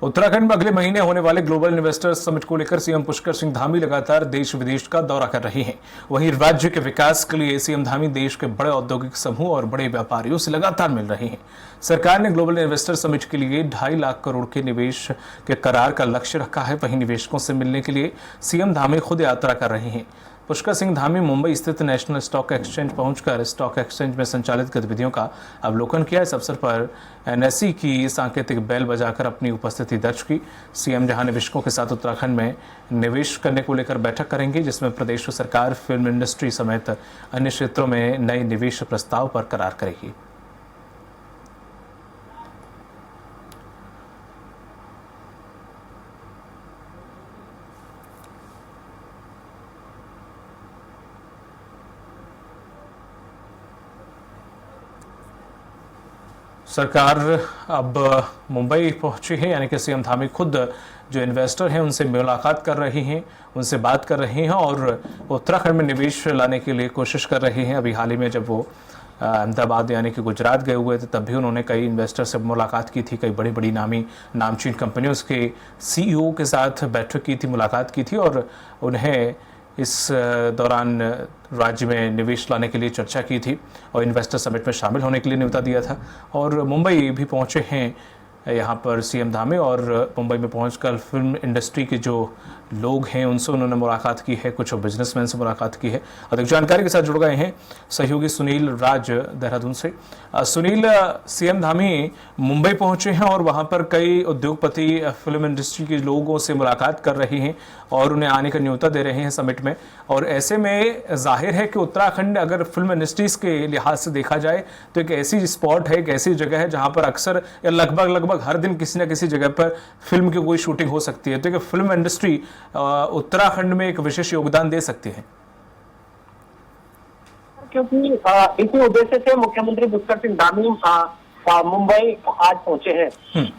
उत्तराखंड में अगले महीने होने वाले ग्लोबल इन्वेस्टर्स समिट को लेकर सीएम पुष्कर सिंह धामी लगातार देश विदेश का दौरा कर रहे हैं। वहीं राज्य के विकास के लिए सीएम धामी देश के बड़े औद्योगिक समूह और बड़े व्यापारियों से लगातार मिल रहे हैं। सरकार ने ग्लोबल इन्वेस्टर समिट के लिए 2.5 लाख करोड़ के निवेश के करार का लक्ष्य रखा है। वहीं निवेशकों से मिलने के लिए सीएम धामी खुद यात्रा कर रहे हैं। पुष्कर सिंह धामी मुंबई स्थित नेशनल स्टॉक एक्सचेंज पहुंचकर स्टॉक एक्सचेंज में संचालित गतिविधियों का अवलोकन किया। इस अवसर पर एनएसई की सांकेतिक बेल बजाकर अपनी उपस्थिति दर्ज की। सीएम जहां निवेशकों के साथ उत्तराखंड में निवेश करने को लेकर बैठक करेंगे, जिसमें प्रदेश सरकार फिल्म इंडस्ट्री समेत अन्य क्षेत्रों में नए निवेश प्रस्ताव पर करार करेगी। सरकार अब मुंबई पहुंची है, यानी कि सीएम धामी खुद जो इन्वेस्टर हैं उनसे मुलाकात कर रहे हैं, उनसे बात कर रहे हैं और उत्तराखंड में निवेश लाने के लिए कोशिश कर रहे हैं। अभी हाल ही में जब वो अहमदाबाद यानी कि गुजरात गए हुए थे, तब भी उन्होंने कई इन्वेस्टर से मुलाकात की थी। कई बड़ी बड़ी नामचीन कंपनियों के सीईओ के साथ बैठक की थी, मुलाकात की थी और उन्हें इस दौरान राज्य में निवेश लाने के लिए चर्चा की थी और इन्वेस्टर समिट में शामिल होने के लिए न्योता दिया था। और मुंबई भी पहुंचे हैं यहाँ पर सीएम धामी और मुंबई में पहुंचकर फिल्म इंडस्ट्री के जो लोग हैं उनसे उन्होंने मुलाकात की है, कुछ बिजनेसमैन से मुलाकात की है। अधिक जानकारी के साथ जुड़ गए हैं सहयोगी सुनील राज देहरादून से। सुनील, सीएम धामी मुंबई पहुंचे हैं और वहां पर कई उद्योगपति फिल्म इंडस्ट्री के लोगों से मुलाकात कर रहे हैं और उन्हें आने का न्योता दे रहे हैं समिट में। और ऐसे में जाहिर है कि उत्तराखंड अगर फिल्म इंडस्ट्रीज के लिहाज से देखा जाए तो एक ऐसी स्पॉट है, एक ऐसी जगह है जहां पर अक्सर या लगभग हर दिन किसी न किसी जगह पर फिल्म की कोई शूटिंग हो सकती है। तो फिल्म इंडस्ट्री उत्तराखंड में एक विशेष योगदान दे सकती है, क्योंकि इसी उद्देश्य से मुख्यमंत्री पुष्कर सिंह धामी मुंबई आज पहुंचे हैं।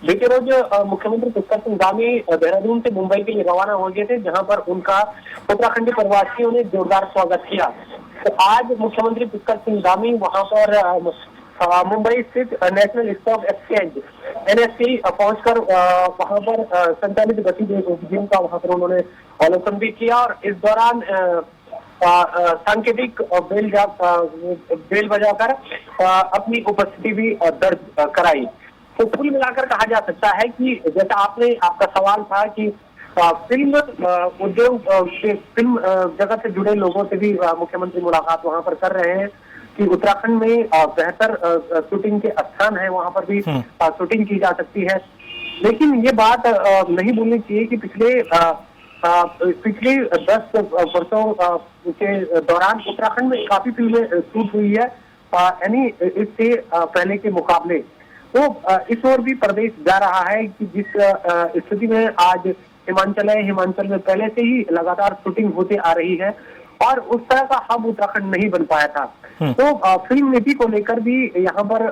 बीते रोज मुख्यमंत्री पुष्कर सिंह धामी देहरादून से मुंबई के लिए रवाना हो गए थे, जहां पर उनका उत्तराखंडी प्रवासियों ने जोरदार स्वागत किया। तो आज मुख्यमंत्री पुष्कर सिंह धामी वहां पर मुंबई स्थित नेशनल स्टॉक एक्सचेंज एनएसई पहुंचकर वहां पर संचालित गतिविधियों का वहां पर उन्होंने अवलोकन भी किया और इस दौरान सांकेतिक बेल बजाकर अपनी उपस्थिति भी दर्ज कराई। तो कुल मिलाकर कहा जा सकता है कि जैसा आपका सवाल था कि फिल्म उद्योग फिल्म जगत से जुड़े लोगों से भी मुख्यमंत्री मुलाकात वहां पर कर रहे हैं कि उत्तराखंड में बेहतर शूटिंग के स्थान है, वहां पर भी शूटिंग की जा सकती है। लेकिन ये बात नहीं भूलनी चाहिए कि पिछले 10 वर्षों के दौरान उत्तराखंड में काफी फिल्में शूट हुई है, यानी इससे पहले के मुकाबले। तो इस ओर भी प्रदेश जा रहा है कि जिस स्थिति में आज हिमाचल है, हिमाचल में पहले से ही लगातार शूटिंग होते आ रही है और उस तरह का हब उत्तराखंड नहीं बन पाया था। तो फिल्म नीति को लेकर भी यहाँ पर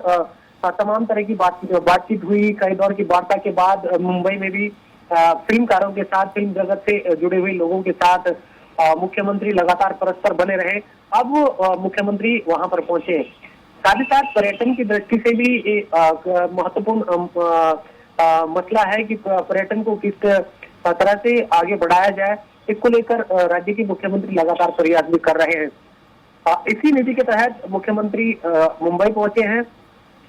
तमाम तरह की बातचीत हुई। कई दौर की वार्ता के बाद मुंबई में भी फिल्मकारों के साथ, फिल्म जगत से जुड़े हुए लोगों के साथ मुख्यमंत्री लगातार परस्पर बने रहे। अब मुख्यमंत्री वहां पर पहुंचे। साथ ही साथ पर्यटन की दृष्टि से भी महत्वपूर्ण मसला है कि पर्यटन को किस तरह से आगे बढ़ाया जाए, इसको लेकर राज्य के मुख्यमंत्री लगातार प्रयास भी कर रहे हैं। इसी नीति के तहत मुख्यमंत्री मुंबई पहुंचे हैं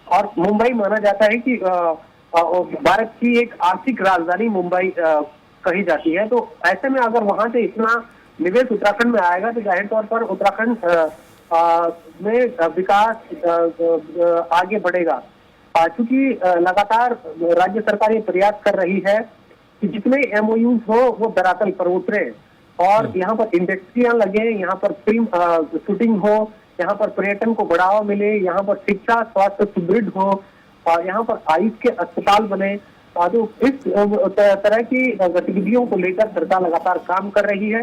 और मुंबई माना जाता है कि भारत की एक आर्थिक राजधानी मुंबई कही जाती है। तो ऐसे में अगर वहां से इतना निवेश उत्तराखंड में आएगा तो जाहिर तौर पर उत्तराखंड में विकास आगे बढ़ेगा। क्योंकि लगातार राज्य सरकार ये प्रयास कर रही है कि जितने एमओयूज हो वो धरातल पर उतरे और यहाँ पर इंडस्ट्रियां लगे, यहाँ पर फिल्म शूटिंग हो, यहाँ पर पर्यटन को बढ़ावा मिले, यहाँ पर शिक्षा स्वास्थ्य सुदृढ़ हो और यहाँ पर आयुष के अस्पताल बने। तो इस तरह की गतिविधियों को लेकर सरकार लगातार काम कर रही है।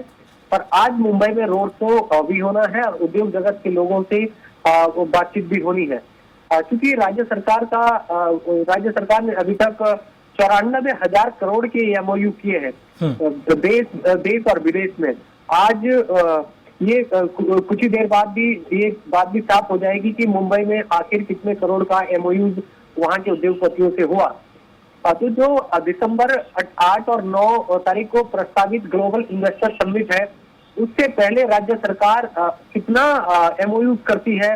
पर आज मुंबई में रोड शो भी होना है और उद्योग जगत के लोगों से बातचीत भी होनी है। क्योंकि राज्य सरकार ने अभी तक 94,000 करोड़ के एमओयू किए हैं देश और विदेश में। आज ये कुछ ही देर बाद भी ये बात भी साफ हो जाएगी कि मुंबई में आखिर कितने करोड़ का एमओयू वहां के उद्योगपतियों से हुआ। तो जो दिसंबर 8 और 9 तारीख को प्रस्तावित ग्लोबल इन्वेस्टर समिट है, उससे पहले राज्य सरकार कितना एमओयू करती है,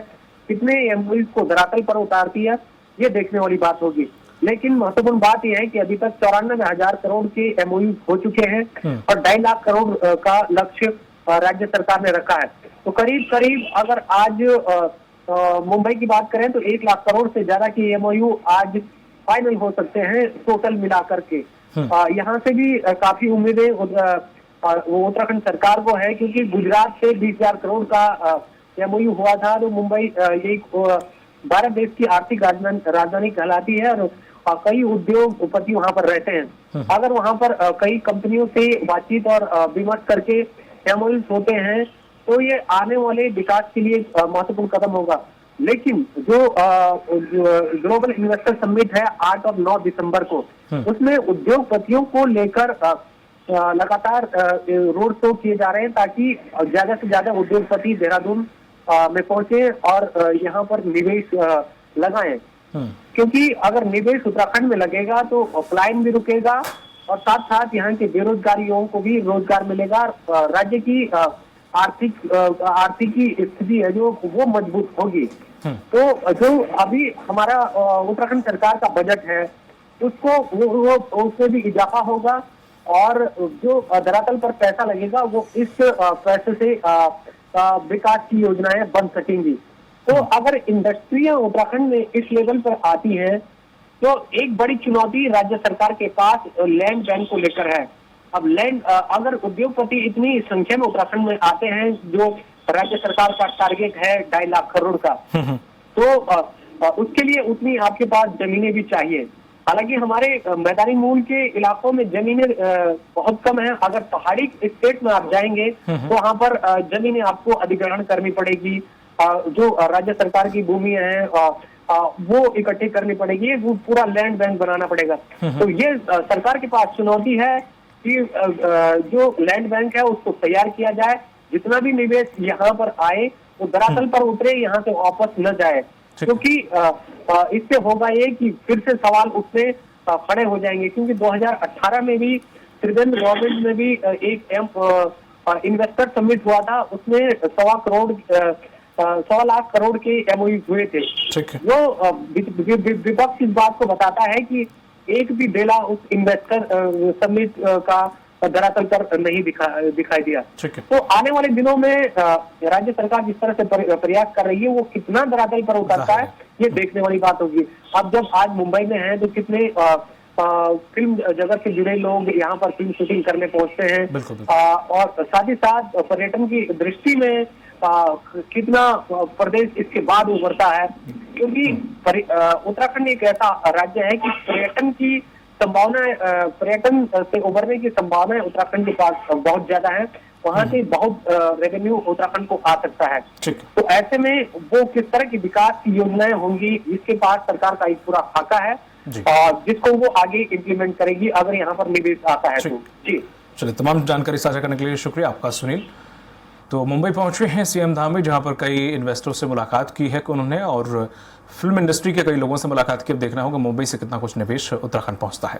कितने एमओयू को धरातल पर उतारती है, ये देखने वाली बात होगी। लेकिन महत्वपूर्ण बात यह है कि अभी तक 94,000 करोड़ के एमओयू हो चुके हैं और 2.5 लाख करोड़ का लक्ष्य राज्य सरकार ने रखा है। तो करीब करीब अगर आज मुंबई की बात करें तो 1 लाख करोड़ से ज्यादा की एमओयू आज फाइनल हो सकते हैं टोटल मिलाकर के। यहाँ से भी काफी उम्मीदें उत्तराखंड सरकार को है, क्योंकि गुजरात से 20,000 करोड़ का एमओयू हुआ था। तो मुंबई यही भारत देश की आर्थिक राजधानी कहलाती है और कई उद्योगपति वहां पर रहते हैं। अगर वहां पर कई कंपनियों से बातचीत और विमर्श करके एमओयू होते हैं तो ये आने वाले विकास के लिए महत्वपूर्ण कदम होगा। लेकिन जो ग्लोबल इन्वेस्टर समिट है 8 और 9 दिसंबर को, उसमें उद्योगपतियों को लेकर लगातार रोड शो किए जा रहे हैं ताकि ज्यादा से ज्यादा उद्योगपति देहरादून में पहुंचे और यहाँ पर निवेश लगाएं। क्योंकि अगर निवेश उत्तराखंड में लगेगा तो पलायन भी रुकेगा और साथ साथ यहाँ के बेरोजगारियों को भी रोजगार मिलेगा। राज्य की आर्थिकी स्थिति है जो वो मजबूत होगी। तो जो अभी हमारा उत्तराखंड सरकार का बजट है उसको उसमें भी इजाफा होगा और जो धरातल पर पैसा लगेगा वो इस पैसे से विकास की योजनाएं बन सकेंगी। तो अगर इंडस्ट्रियां उत्तराखंड में इस लेवल पर आती हैं तो एक बड़ी चुनौती राज्य सरकार के पास लैंड बैंक को लेकर है। अब लैंड अगर उद्योगपति इतनी संख्या में उत्तराखंड में आते हैं जो राज्य सरकार का टारगेट है 2.5 लाख करोड़ का, तो उसके लिए उतनी आपके पास जमीनें भी चाहिए। हालांकि हमारे मैदानी मूल के इलाकों में जमीनें बहुत कम है। अगर पहाड़ी स्टेट में आप जाएंगे तो वहां पर जमीनें आपको अधिग्रहण करनी पड़ेगी। जो राज्य सरकार की भूमि है वो इकट्ठी करनी पड़ेगी, वो पूरा लैंड बैंक बनाना पड़ेगा। तो ये सरकार के पास चुनौती है कि जो लैंड बैंक है उसको तैयार किया जाए, जितना भी निवेश यहाँ पर आए वो धरातल पर उतरे, यहाँ से वापस न जाए। क्योंकि इससे होगा ये कि फिर से सवाल उससे खड़े हो जाएंगे। क्योंकि 2018 में भी त्रिवेंद्र गवर्नमेंट में भी एक इन्वेस्टर समिट हुआ था, उसमें 1.25 लाख करोड़ के एमओयू हुए थे। जो विपक्ष इस बात को बताता है कि एक भी बेला उस इन्वेस्टर समिट का धरातल पर नहीं दिखाई दिया। तो आने वाले दिनों में राज्य सरकार जिस तरह से प्रयास कर रही है वो कितना धरातल पर उतरता है ये देखने वाली बात होगी। अब जब आज मुंबई में है तो कितने फिल्म जगत से जुड़े लोग यहाँ पर फिल्म शूटिंग करने पहुंचते हैं और साथ ही साथ पर्यटन की दृष्टि में कितना प्रदेश इसके बाद उभरता है। क्योंकि उत्तराखंड एक ऐसा राज्य है कि पर्यटन की संभावना, पर्यटन से उभरने की संभावना उत्तराखंड के पास बहुत ज्यादा है। वहां से बहुत रेवेन्यू उत्तराखंड को आ सकता है। तो ऐसे में वो किस तरह की विकास की योजनाएं होंगी इसके पास सरकार का एक पूरा खाका है और जिसको वो आगे इम्प्लीमेंट करेगी अगर यहाँ पर निवेश आता है तो। जी चलिए, तमाम जानकारी साझा करने के लिए शुक्रिया आपका सुनील। तो मुंबई पहुंचे हैं सीएम धामी, जहां पर कई इन्वेस्टरों से मुलाकात की है उन्होंने और फिल्म इंडस्ट्री के कई लोगों से मुलाकात की। अब देखना होगा मुंबई से कितना कुछ निवेश उत्तराखंड पहुंचता है।